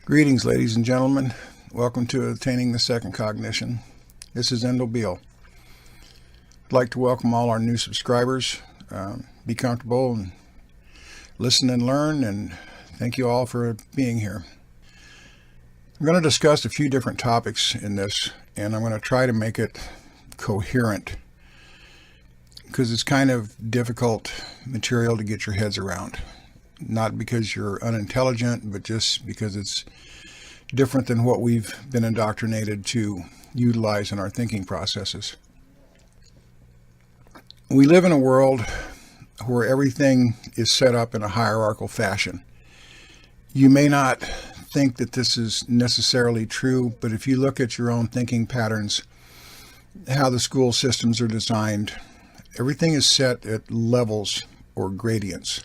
Greetings, ladies and gentlemen. Welcome to Attaining the Second Cognition. This is Endall Beall. I'd like to welcome all our new subscribers. Be comfortable and listen and learn, and thank you all for being here. I'm going to discuss a few different topics in this, and I'm going to try to make it coherent because it's kind of difficult material to get your heads around. Not because you're unintelligent, but just because it's different than what we've been indoctrinated to utilize in our thinking processes. We live in a world where everything is set up in a hierarchical fashion. You may not think that this is necessarily true, but if you look at your own thinking patterns, how the school systems are designed, everything is set at levels or gradients.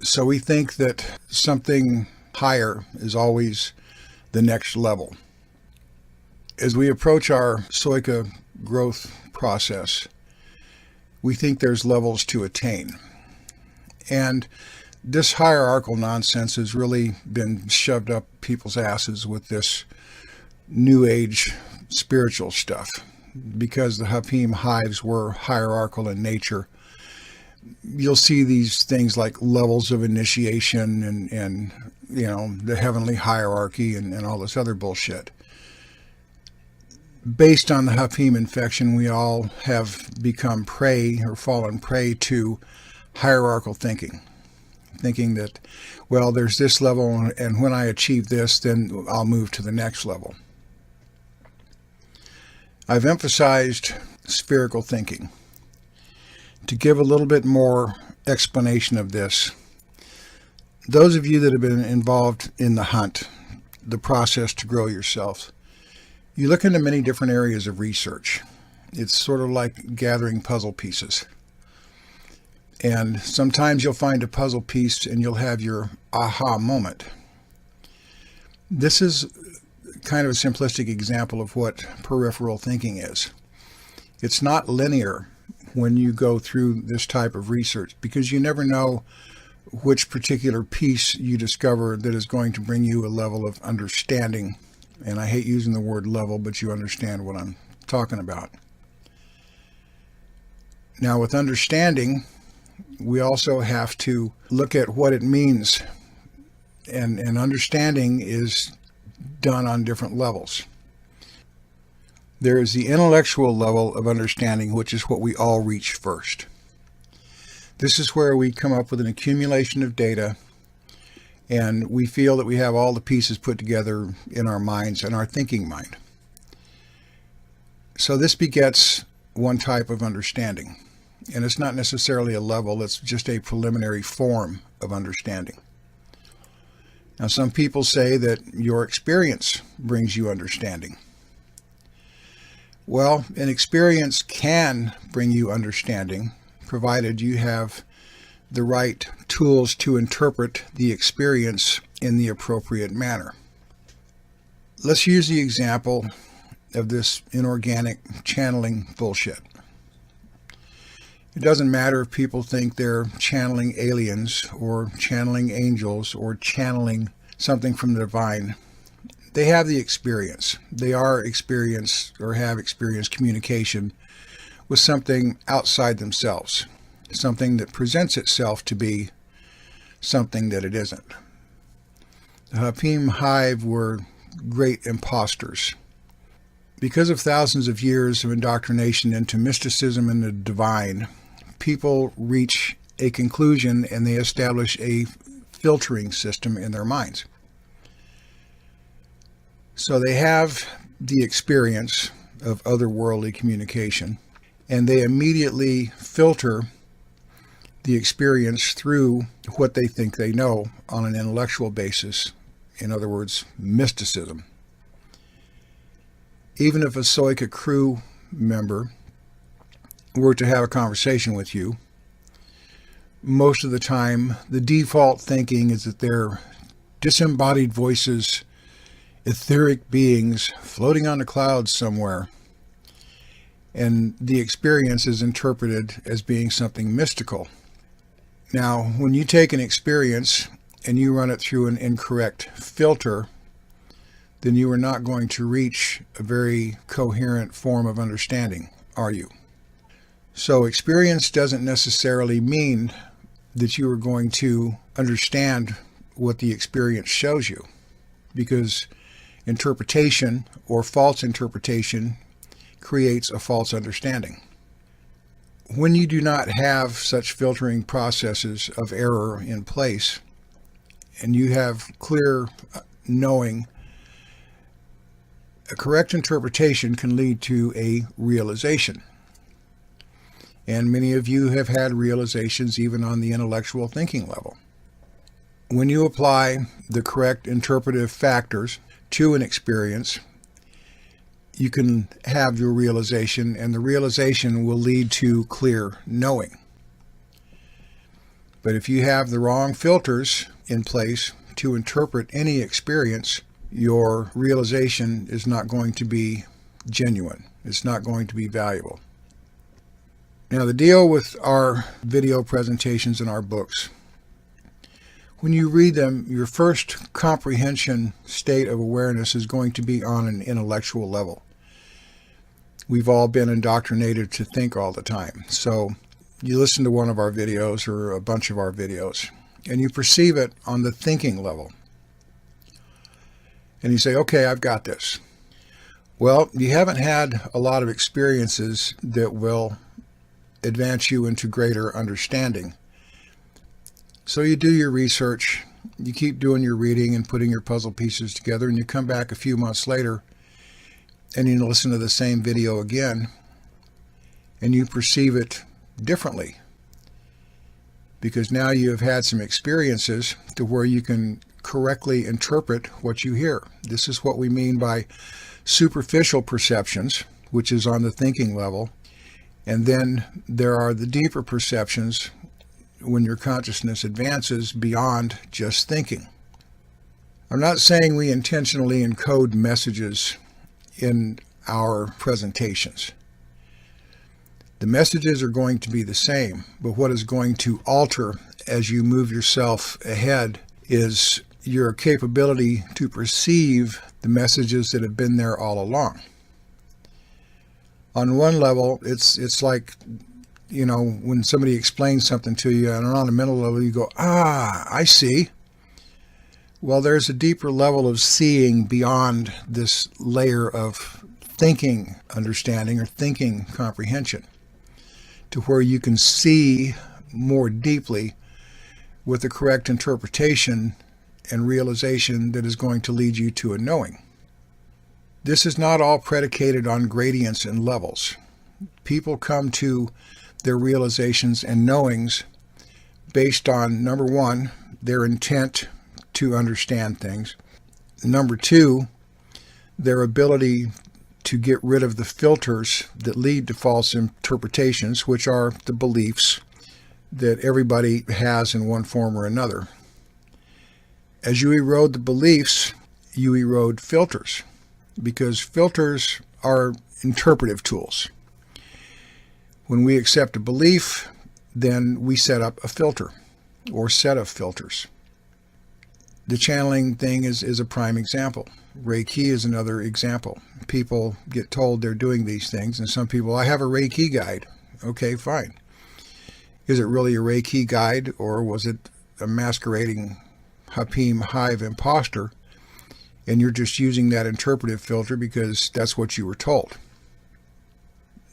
So we think that something higher is always the next level. As we approach our Soika growth process, we think there's levels to attain. And this hierarchical nonsense has really been shoved up people's asses with this new age spiritual stuff. Because the Hapim hives were hierarchical in nature, you'll see these things like levels of initiation and you know, the heavenly hierarchy and all this other bullshit. Based on the Hapim infection, we all have become prey or fallen prey to hierarchical thinking. Thinking that, well, there's this level, and when I achieve this, then I'll move to the next level. I've emphasized spherical thinking. To give a little bit more explanation of this, those of you that have been involved in the hunt, the process to grow yourself, you look into many different areas of research. It's sort of like gathering puzzle pieces. And sometimes you'll find a puzzle piece and you'll have your aha moment. This is kind of a simplistic example of what peripheral thinking is. It's not linear when you go through this type of research, because you never know which particular piece you discover that is going to bring you a level of understanding. And I hate using the word level, but you understand what I'm talking about. Now, with understanding, we also have to look at what it means. And understanding is done on different levels. There is the intellectual level of understanding, which is what we all reach first. This is where we come up with an accumulation of data, and we feel that we have all the pieces put together in our minds and our thinking mind. So this begets one type of understanding, and it's not necessarily a level, it's just a preliminary form of understanding. Now, some people say that your experience brings you understanding. Well, an experience can bring you understanding, provided you have the right tools to interpret the experience in the appropriate manner. Let's use the example of this inorganic channeling bullshit. It doesn't matter if people think they're channeling aliens or channeling angels or channeling something from the divine. They have the experience. They are experienced or have experienced communication with something outside themselves, something that presents itself to be something that it isn't. The Hapim hive were great imposters. Because of thousands of years of indoctrination into mysticism and the divine, people reach a conclusion and they establish a filtering system in their minds. So they have the experience of otherworldly communication, and they immediately filter the experience through what they think they know on an intellectual basis. In other words, mysticism. Even if a Soika crew member were to have a conversation with you, most of the time the default thinking is that they're disembodied voices, etheric beings floating on the clouds somewhere, and the experience is interpreted as being something mystical. Now, when you take an experience and you run it through an incorrect filter, then you are not going to reach a very coherent form of understanding, are you? So experience doesn't necessarily mean that you are going to understand what the experience shows you, because interpretation or false interpretation creates a false understanding. When you do not have such filtering processes of error in place, and you have clear knowing, a correct interpretation can lead to a realization. And many of you have had realizations even on the intellectual thinking level. When you apply the correct interpretive factors to an experience, you can have your realization, and the realization will lead to clear knowing. But if you have the wrong filters in place to interpret any experience, your realization is not going to be genuine. It's not going to be valuable. Now, the deal with our video presentations and our books, when you read them, your first comprehension state of awareness is going to be on an intellectual level. We've all been indoctrinated to think all the time. So you listen to one of our videos or a bunch of our videos, and you perceive it on the thinking level. And you say, okay, I've got this. Well, you haven't had a lot of experiences that will advance you into greater understanding. So you do your research, you keep doing your reading and putting your puzzle pieces together, and you come back a few months later and you listen to the same video again, and you perceive it differently, because now you have had some experiences to where you can correctly interpret what you hear. This is what we mean by superficial perceptions, which is on the thinking level. And then there are the deeper perceptions when your consciousness advances beyond just thinking. I'm not saying we intentionally encode messages in our presentations. The messages are going to be the same, but what is going to alter as you move yourself ahead is your capability to perceive the messages that have been there all along. On one level, it's like, you know, when somebody explains something to you, and on a mental level you go, I see. Well, there's a deeper level of seeing beyond this layer of thinking understanding or thinking comprehension, to where you can see more deeply with the correct interpretation and realization that is going to lead you to a knowing. This is not all predicated on gradients and levels. People come to their realizations and knowings based on, number one, their intent to understand things. Number two, their ability to get rid of the filters that lead to false interpretations, which are the beliefs that everybody has in one form or another. As you erode the beliefs, you erode filters, because filters are interpretive tools. When we accept a belief, then we set up a filter or set of filters. The channeling thing is a prime example. Reiki is another example. People get told they're doing these things, and some people, I have a Reiki guide. Okay, fine. Is it really a Reiki guide, or was it a masquerading Hapim hive imposter, and you're just using that interpretive filter because that's what you were told?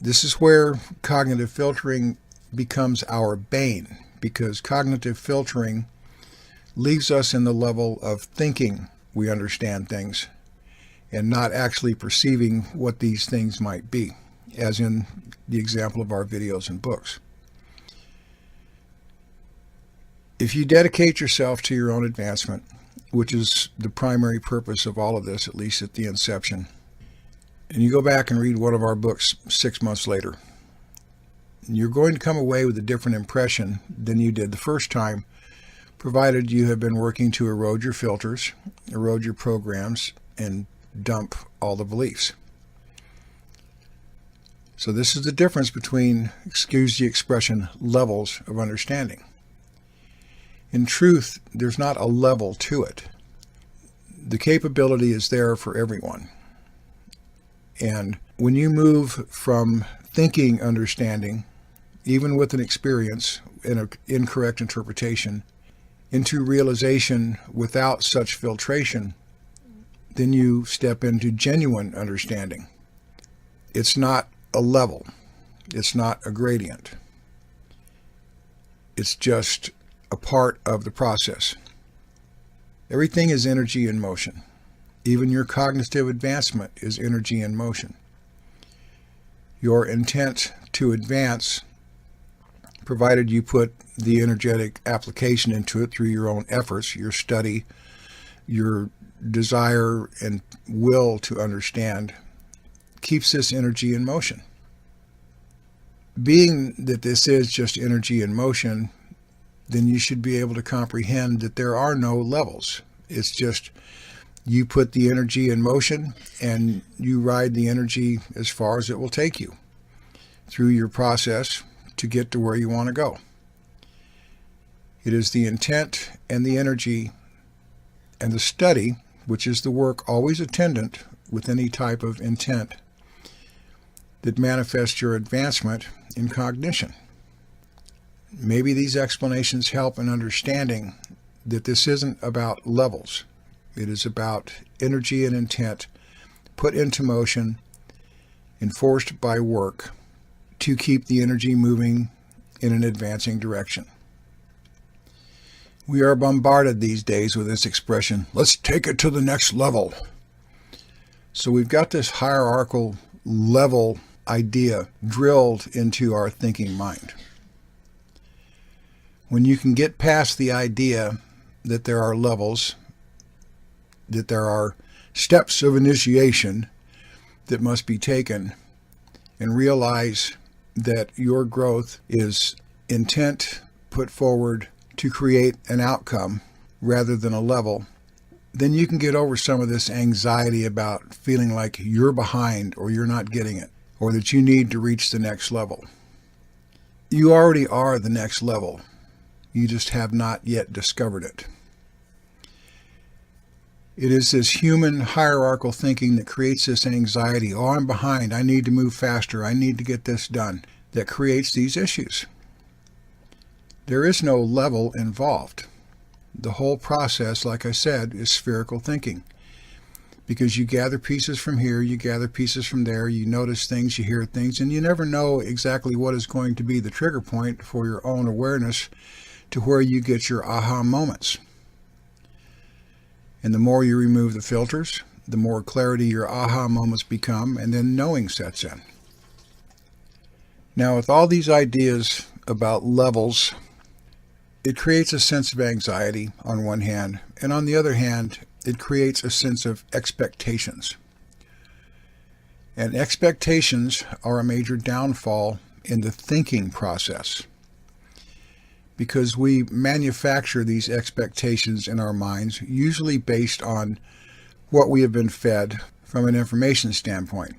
This is where cognitive filtering becomes our bane, because cognitive filtering leaves us in the level of thinking we understand things and not actually perceiving what these things might be, as in the example of our videos and books. If you dedicate yourself to your own advancement, which is the primary purpose of all of this, at least at the inception, and you go back and read one of our books 6 months later, you're going to come away with a different impression than you did the first time, provided you have been working to erode your filters, erode your programs, and dump all the beliefs. So this is the difference between, excuse the expression, levels of understanding. In truth, there's not a level to it. The capability is there for everyone. And when you move from thinking understanding, even with an experience and an incorrect interpretation, into realization without such filtration, then you step into genuine understanding. It's not a level. It's not a gradient. It's just a part of the process. Everything is energy in motion. Even your cognitive advancement is energy in motion. Your intent to advance, provided you put the energetic application into it through your own efforts, your study, your desire and will to understand, keeps this energy in motion. Being that this is just energy in motion, then you should be able to comprehend that there are no levels. It's just you put the energy in motion and you ride the energy as far as it will take you through your process to get to where you want to go. It is the intent and the energy and the study, which is the work always attendant with any type of intent, that manifests your advancement in cognition. Maybe these explanations help in understanding that this isn't about levels. It is about energy and intent put into motion, enforced by work, to keep the energy moving in an advancing direction. We are bombarded these days with this expression, let's take it to the next level. So we've got this hierarchical level idea drilled into our thinking mind. When you can get past the idea that there are levels, that there are steps of initiation that must be taken, and realize that your growth is intent put forward to create an outcome rather than a level, then you can get over some of this anxiety about feeling like you're behind or you're not getting it, or that you need to reach the next level. You already are the next level. You just have not yet discovered it. It is this human hierarchical thinking that creates this anxiety. Oh, I'm behind. I need to move faster. I need to get this done. That creates these issues. There is no level involved. The whole process, like I said, is spherical thinking. Because you gather pieces from here, you gather pieces from there, you notice things, you hear things, and you never know exactly what is going to be the trigger point for your own awareness to where you get your aha moments. And the more you remove the filters, the more clarity your aha moments become, and then knowing sets in. Now, with all these ideas about levels, it creates a sense of anxiety on one hand, and on the other hand, it creates a sense of expectations. And expectations are a major downfall in the thinking process, because we manufacture these expectations in our minds, usually based on what we have been fed from an information standpoint.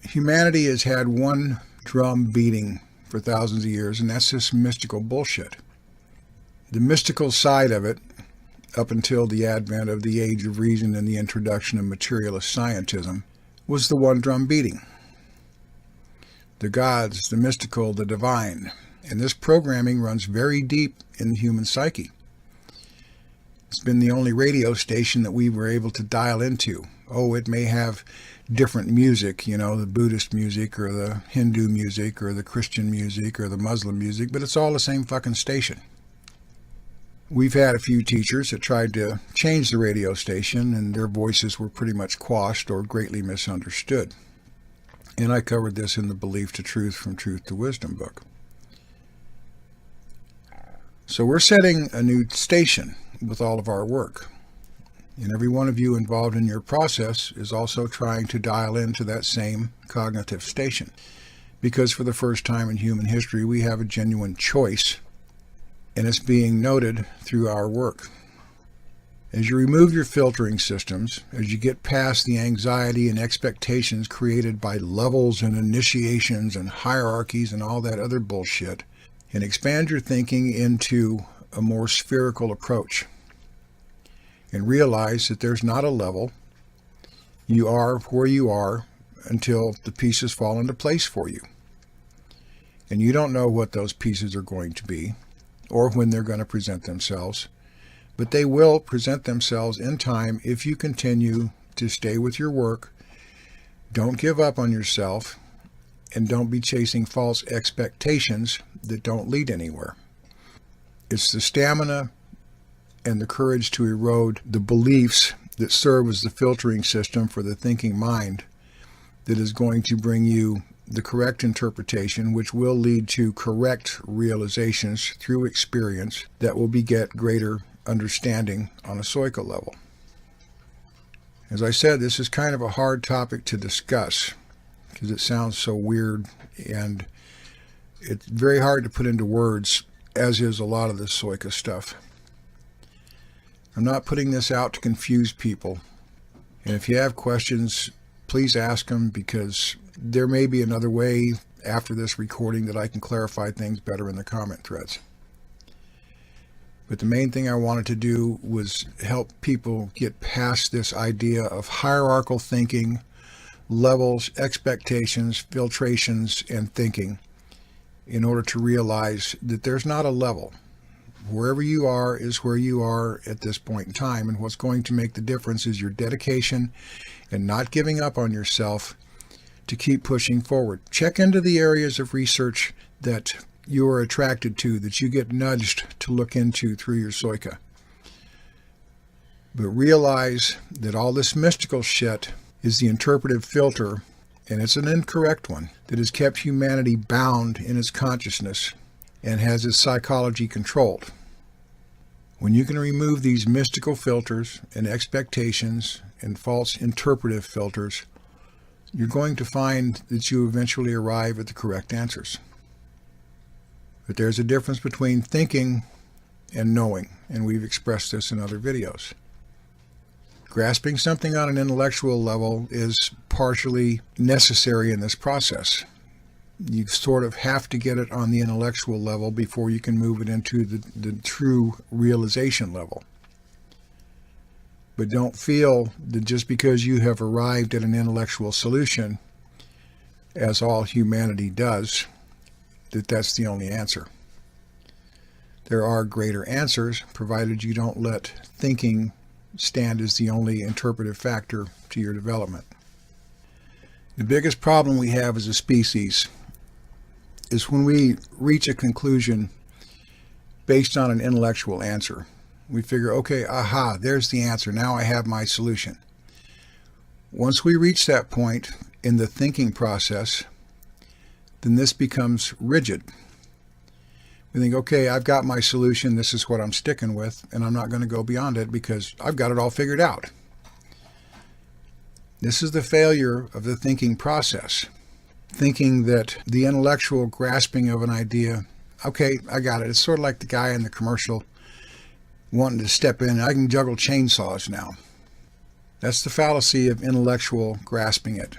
Humanity has had one drum beating for thousands of years, and that's this mystical bullshit. The mystical side of it, up until the advent of the age of reason and the introduction of materialist scientism, was the one drum beating. The gods, the mystical, the divine. And this programming runs very deep in the human psyche. It's been the only radio station that we were able to dial into. Oh, it may have different music, the Buddhist music or the Hindu music or the Christian music or the Muslim music, but it's all the same fucking station. We've had a few teachers that tried to change the radio station, and their voices were pretty much quashed or greatly misunderstood. And I covered this in the Belief to Truth from Truth to Wisdom book. So we're setting a new station with all of our work. And every one of you involved in your process is also trying to dial into that same cognitive station. Because for the first time in human history, we have a genuine choice, and it's being noted through our work. As you remove your filtering systems, as you get past the anxiety and expectations created by levels and initiations and hierarchies and all that other bullshit, and expand your thinking into a more spherical approach, and realize that there's not a level. You are where you are until the pieces fall into place for you. And you don't know what those pieces are going to be or when they're going to present themselves, but they will present themselves in time if you continue to stay with your work, don't give up on yourself, and don't be chasing false expectations that don't lead anywhere. It's the stamina and the courage to erode the beliefs that serve as the filtering system for the thinking mind that is going to bring you the correct interpretation, which will lead to correct realizations through experience that will beget greater understanding on a psycho level. As I said, this is kind of a hard topic to discuss because it sounds so weird, and it's very hard to put into words, as is a lot of this psycho stuff. I'm not putting this out to confuse people, and if you have questions, please ask them, because there may be another way after this recording that I can clarify things better in the comment threads. But the main thing I wanted to do was help people get past this idea of hierarchical thinking, levels, expectations, filtrations, and thinking, in order to realize that there's not a level. Wherever you are is where you are at this point in time, and what's going to make the difference is your dedication and not giving up on yourself to keep pushing forward. Check into the areas of research that you are attracted to, that you get nudged to look into through your psyche. But realize that all this mystical shit is the interpretive filter, and it's an incorrect one, that has kept humanity bound in its consciousness and has its psychology controlled. When you can remove these mystical filters and expectations and false interpretive filters, you're going to find that you eventually arrive at the correct answers. But there's a difference between thinking and knowing, and we've expressed this in other videos. Grasping something on an intellectual level is partially necessary in this process. You sort of have to get it on the intellectual level before you can move it into the true realization level. But don't feel that just because you have arrived at an intellectual solution, as all humanity does, that that's the only answer. There are greater answers, provided you don't let thinking stand as the only interpretive factor to your development. The biggest problem we have as a species is when we reach a conclusion based on an intellectual answer. We figure, okay, aha, there's the answer. Now I have my solution. Once we reach that point in the thinking process, then this becomes rigid. We think, okay, I've got my solution. This is what I'm sticking with, and I'm not going to go beyond it because I've got it all figured out. This is the failure of the thinking process. Thinking that the intellectual grasping of an idea, okay, I got it. It's sort of like the guy in the commercial wanting to step in. I can juggle chainsaws now. That's the fallacy of intellectual grasping it.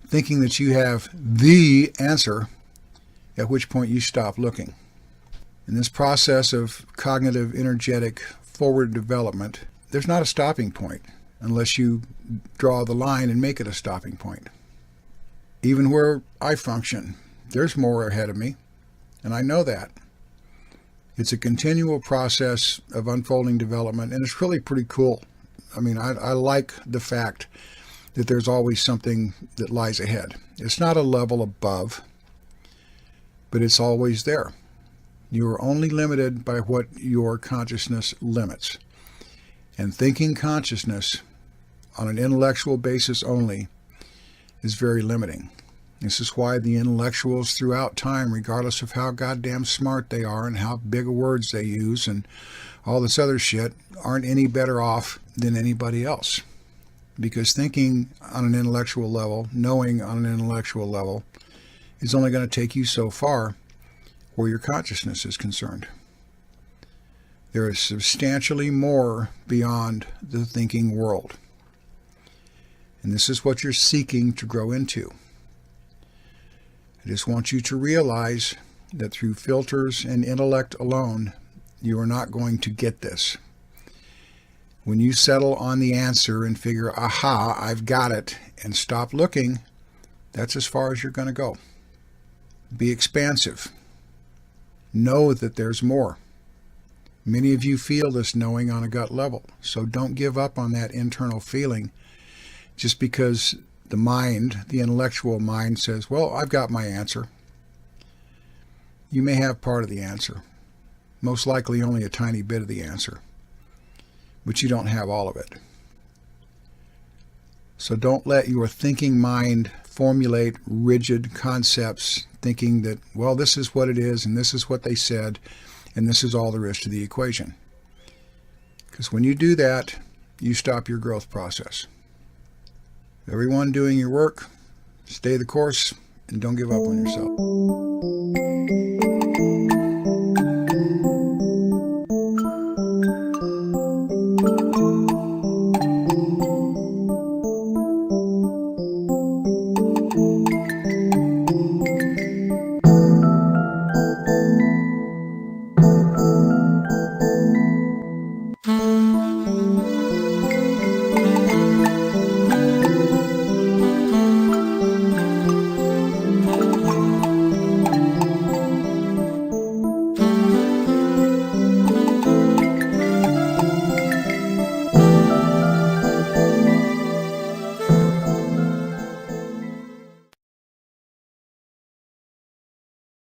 Thinking that you have the answer, at which point you stop looking. In this process of cognitive, energetic, forward development, there's not a stopping point unless you draw the line and make it a stopping point. Even where I function, there's more ahead of me, and I know that. It's a continual process of unfolding development, and it's really pretty cool. I mean, I like the fact that there's always something that lies ahead. It's not a level above, but it's always there. You are only limited by what your consciousness limits. And thinking consciousness on an intellectual basis only is very limiting. This is why the intellectuals throughout time, regardless of how goddamn smart they are and how big of words they use and all this other shit, aren't any better off than anybody else. Because thinking on an intellectual level, knowing on an intellectual level, is only going to take you so far where your consciousness is concerned. There is substantially more beyond the thinking world. And this is what you're seeking to grow into. I just want you to realize that through filters and intellect alone, you are not going to get this. When you settle on the answer and figure, aha, I've got it, and stop looking, that's as far as you're going to go. Be expansive. Know that there's more. Many of you feel this knowing on a gut level, so don't give up on that internal feeling just because the mind, the intellectual mind, says, well, I've got my answer. You may have part of the answer, most likely only a tiny bit of the answer, but you don't have all of it. So don't let your thinking mind formulate rigid concepts thinking that, well, this is what it is and this is what they said and this is all there is to the equation. Because when you do that, you stop your growth process. Everyone doing your work, stay the course and don't give up on yourself.